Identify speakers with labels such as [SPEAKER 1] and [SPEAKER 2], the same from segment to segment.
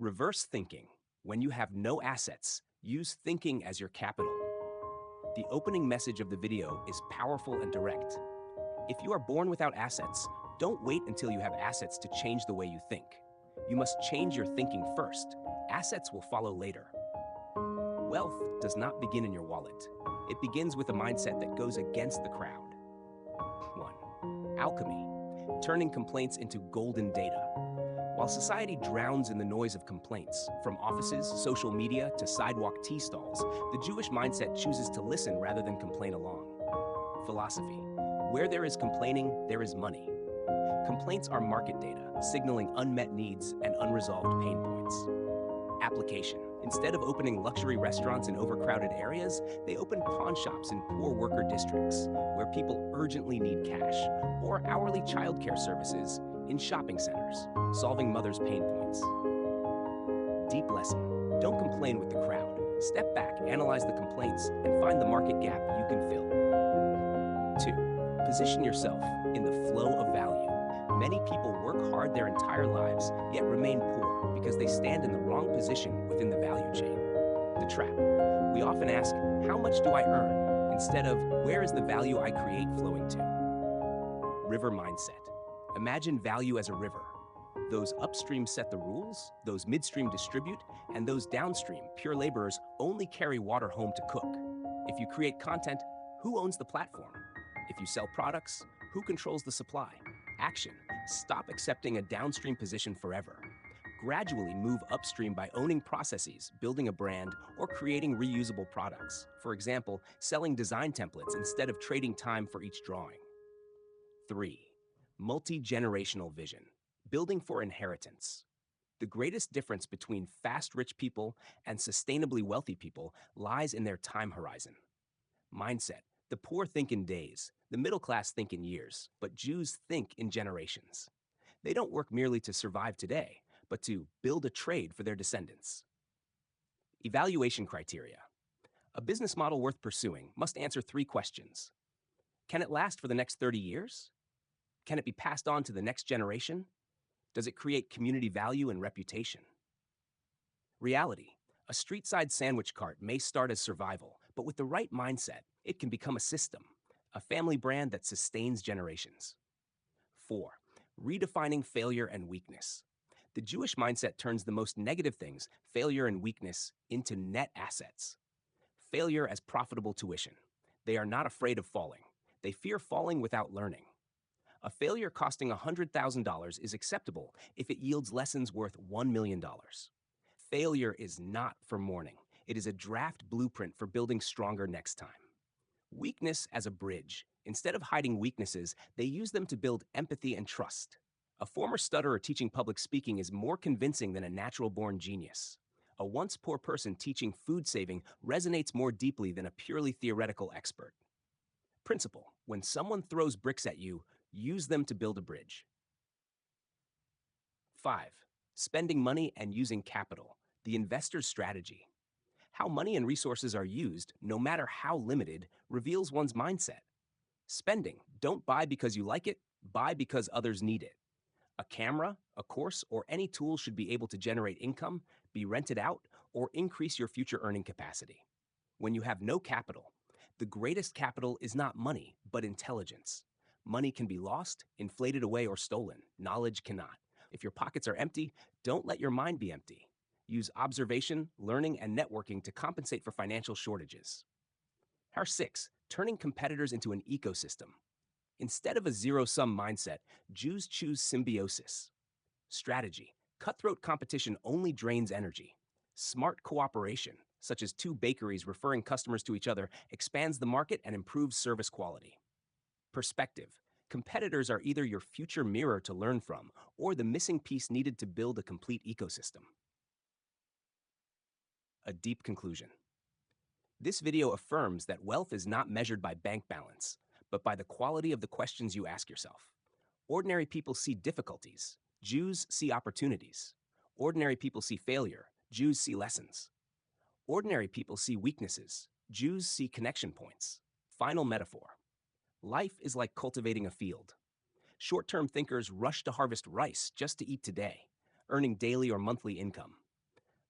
[SPEAKER 1] Reverse thinking. When you have no assets, use thinking as your capital. The opening message of the video is powerful and direct. If you are born without assets, don't wait until you have assets to change the way you think. You must change your thinking first. Assets will follow later. Wealth does not begin in your wallet. It begins with a mindset that goes against the crowd. 1. Alchemy. Turning complaints into golden data. While society drowns in the noise of complaints, from offices, social media, to sidewalk tea stalls, the Jewish mindset chooses to listen rather than complain along. Philosophy. Where there is complaining, there is money. Complaints are market data, signaling unmet needs and unresolved pain points. Application. Instead of opening luxury restaurants in overcrowded areas, they open pawn shops in poor worker districts, where people urgently need cash, or hourly childcare services in shopping centers, solving mothers' pain points. Deep lesson. Don't complain with the crowd. Step back, analyze the complaints, and find the market gap you can fill. 2. Position yourself in the flow of value. Many people work hard their entire lives, yet remain poor because they stand in the wrong position within the value chain. The trap. We often ask, how much do I earn? Instead of, where is the value I create flowing to? River mindset. Imagine value as a river. Those upstream set the rules, those midstream distribute, and those downstream, pure laborers, only carry water home to cook. If you create content, who owns the platform? If you sell products, who controls the supply? Action. Stop accepting a downstream position forever. Gradually move upstream by owning processes, building a brand, or creating reusable products. For example, selling design templates instead of trading time for each drawing. 3. Multi-generational vision. Building for inheritance. The greatest difference between fast rich people and sustainably wealthy people lies in their time horizon. Mindset. The poor think in days, the middle class think in years, but Jews think in generations. They don't work merely to survive today, but to build a trade for their descendants. Evaluation criteria. A business model worth pursuing must answer 3 questions. Can it last for the next 30 years? Can it be passed on to the next generation? Does it create community value and reputation? Reality. A street-side sandwich cart may start as survival, but with the right mindset, it can become a system, a family brand that sustains generations. 4. Redefining failure and weakness. The Jewish mindset turns the most negative things, failure and weakness, into net assets. Failure as profitable tuition. They are not afraid of falling. They fear falling without learning. A failure costing $100,000 is acceptable if it yields lessons worth $1 million. Failure is not for mourning. It is a draft blueprint for building stronger next time. Weakness as a bridge. Instead of hiding weaknesses, they use them to build empathy and trust. A former stutterer teaching public speaking is more convincing than a natural-born genius. A once poor person teaching food saving resonates more deeply than a purely theoretical expert. Principle. When someone throws bricks at you, use them to build a bridge. 5. Spending money and using capital. The investor's strategy. How money and resources are used, no matter how limited, reveals one's mindset. Spending. Don't buy because you like it, buy because others need it. A camera, a course, or any tool should be able to generate income, be rented out, or increase your future earning capacity. When you have no capital, the greatest capital is not money, but intelligence. Money can be lost, inflated away, or stolen. Knowledge cannot. If your pockets are empty, don't let your mind be empty. Use observation, learning, and networking to compensate for financial shortages. 6. Turning competitors into an ecosystem. Instead of a zero-sum mindset, Jews choose symbiosis. Strategy. Cutthroat competition only drains energy. Smart cooperation, such as 2 bakeries referring customers to each other, expands the market and improves service quality. Perspective. Competitors are either your future mirror to learn from or the missing piece needed to build a complete ecosystem. A deep conclusion. This video affirms that wealth is not measured by bank balance, but by the quality of the questions you ask yourself. Ordinary people see difficulties. Jews see opportunities. Ordinary people see failure. Jews see lessons. Ordinary people see weaknesses. Jews see connection points. Final metaphor. Life is like cultivating a field. Short-term thinkers rush to harvest rice just to eat today, earning daily or monthly income.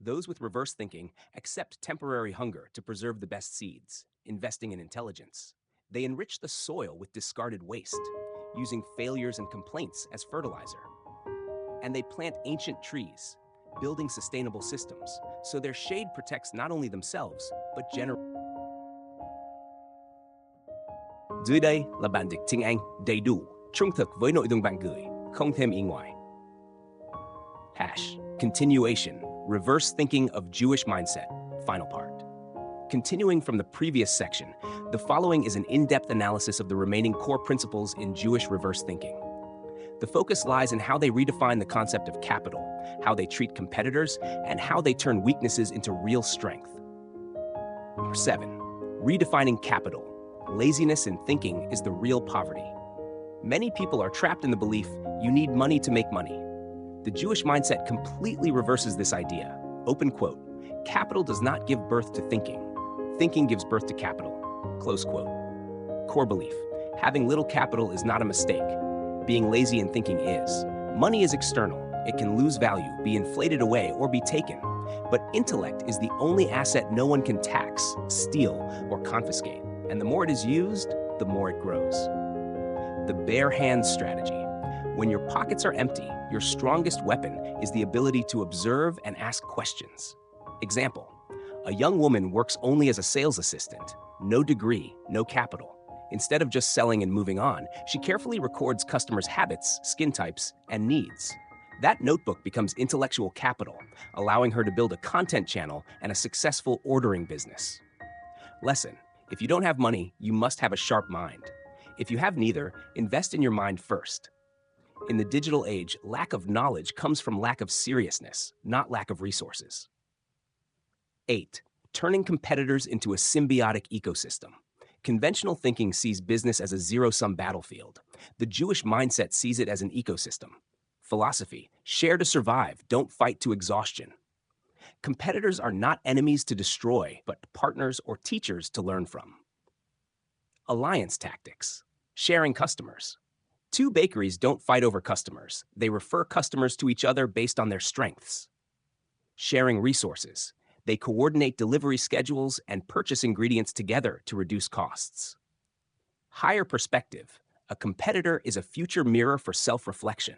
[SPEAKER 1] Those with reverse thinking accept temporary hunger to preserve the best seeds, investing in intelligence. They enrich the soil with discarded waste, using failures and complaints as fertilizer. And they plant ancient trees, building sustainable systems, so their shade protects not only themselves, but generations. Dưới đây là bản dịch tiếng Anh đầy đủ, trung thực với nội dung bạn gửi, không thêm ý ngoài. Continuation, reverse thinking of Jewish mindset, final part. Continuing from the previous section, the following is an in-depth analysis of the remaining core principles in Jewish reverse thinking. The focus lies in how they redefine the concept of capital, how they treat competitors, and how they turn weaknesses into real strength. Number 7. Redefining capital. Laziness in thinking is the real poverty. Many people are trapped in the belief you need money to make money. The Jewish mindset completely reverses this idea. Open quote, capital does not give birth to thinking. Thinking gives birth to capital. Close quote. Core belief, having little capital is not a mistake. Being lazy in thinking is. Money is external. It can lose value, be inflated away, or be taken. But intellect is the only asset no one can tax, steal, or confiscate. And the more it is used, the more it grows. The bare hands strategy. When your pockets are empty, your strongest weapon is the ability to observe and ask questions. Example, a young woman works only as a sales assistant, no degree, no capital. Instead of just selling and moving on, she carefully records customers' habits, skin types, and needs. That notebook becomes intellectual capital, allowing her to build a content channel and a successful ordering business. Lesson, if you don't have money, you must have a sharp mind. If you have neither, invest in your mind first. In the digital age, lack of knowledge comes from lack of seriousness, not lack of resources. 8. Turning competitors into a symbiotic ecosystem. Conventional thinking sees business as a zero-sum battlefield. The Jewish mindset sees it as an ecosystem. Philosophy, share to survive, don't fight to exhaustion. Competitors are not enemies to destroy, but partners or teachers to learn from. Alliance tactics, sharing customers. Two bakeries don't fight over customers. They refer customers to each other based on their strengths. Sharing resources. They coordinate delivery schedules and purchase ingredients together to reduce costs. Higher perspective. A competitor is a future mirror for self-reflection.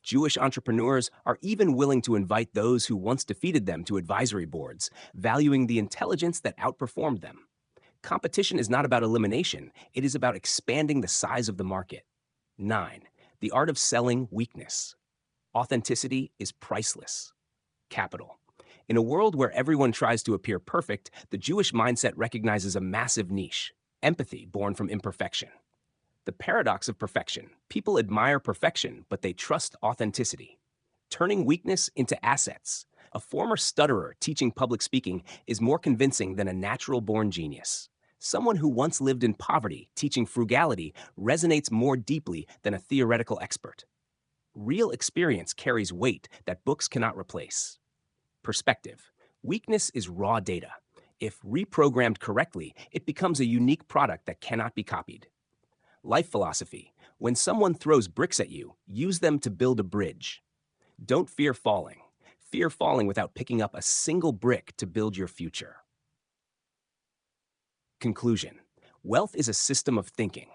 [SPEAKER 1] Jewish entrepreneurs are even willing to invite those who once defeated them to advisory boards, valuing the intelligence that outperformed them. Competition is not about elimination, it is about expanding the size of the market. 9. The art of selling weakness. Authenticity is priceless. Capital. In a world where everyone tries to appear perfect, the Jewish mindset recognizes a massive niche, empathy born from imperfection. The paradox of perfection. People admire perfection, but they trust authenticity. Turning weakness into assets. A former stutterer teaching public speaking is more convincing than a natural-born genius. Someone who once lived in poverty teaching frugality resonates more deeply than a theoretical expert. Real experience carries weight that books cannot replace. Perspective. Weakness is raw data. If reprogrammed correctly, it becomes a unique product that cannot be copied. Life philosophy. When someone throws bricks at you, use them to build a bridge. Don't fear falling. Fear falling without picking up a single brick to build your future. Conclusion. Wealth is a system of thinking.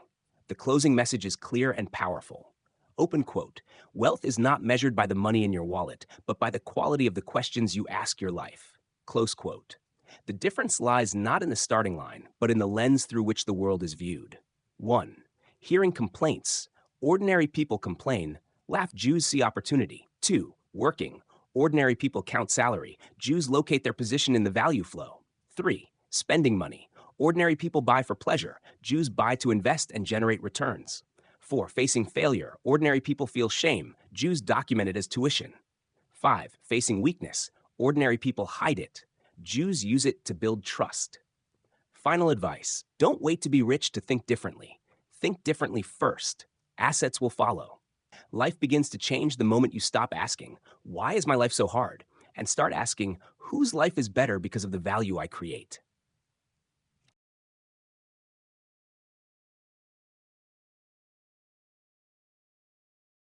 [SPEAKER 1] The closing message is clear and powerful. Open quote, wealth is not measured by the money in your wallet, but by the quality of the questions you ask your life. Close quote. The difference lies not in the starting line, but in the lens through which the world is viewed. 1. Hearing complaints. Ordinary people complain. Laugh, Jews see opportunity. 2. Working. Ordinary people count salary. Jews locate their position in the value flow. 3. Spending money. Ordinary people buy for pleasure. Jews buy to invest and generate returns. 4. Facing failure. Ordinary people feel shame. Jews document it as tuition. 5. Facing weakness. Ordinary people hide it. Jews use it to build trust. Final advice. Don't wait to be rich to think differently. Think differently first. Assets will follow. Life begins to change the moment you stop asking, why is my life so hard? And start asking, whose life is better because of the value I create?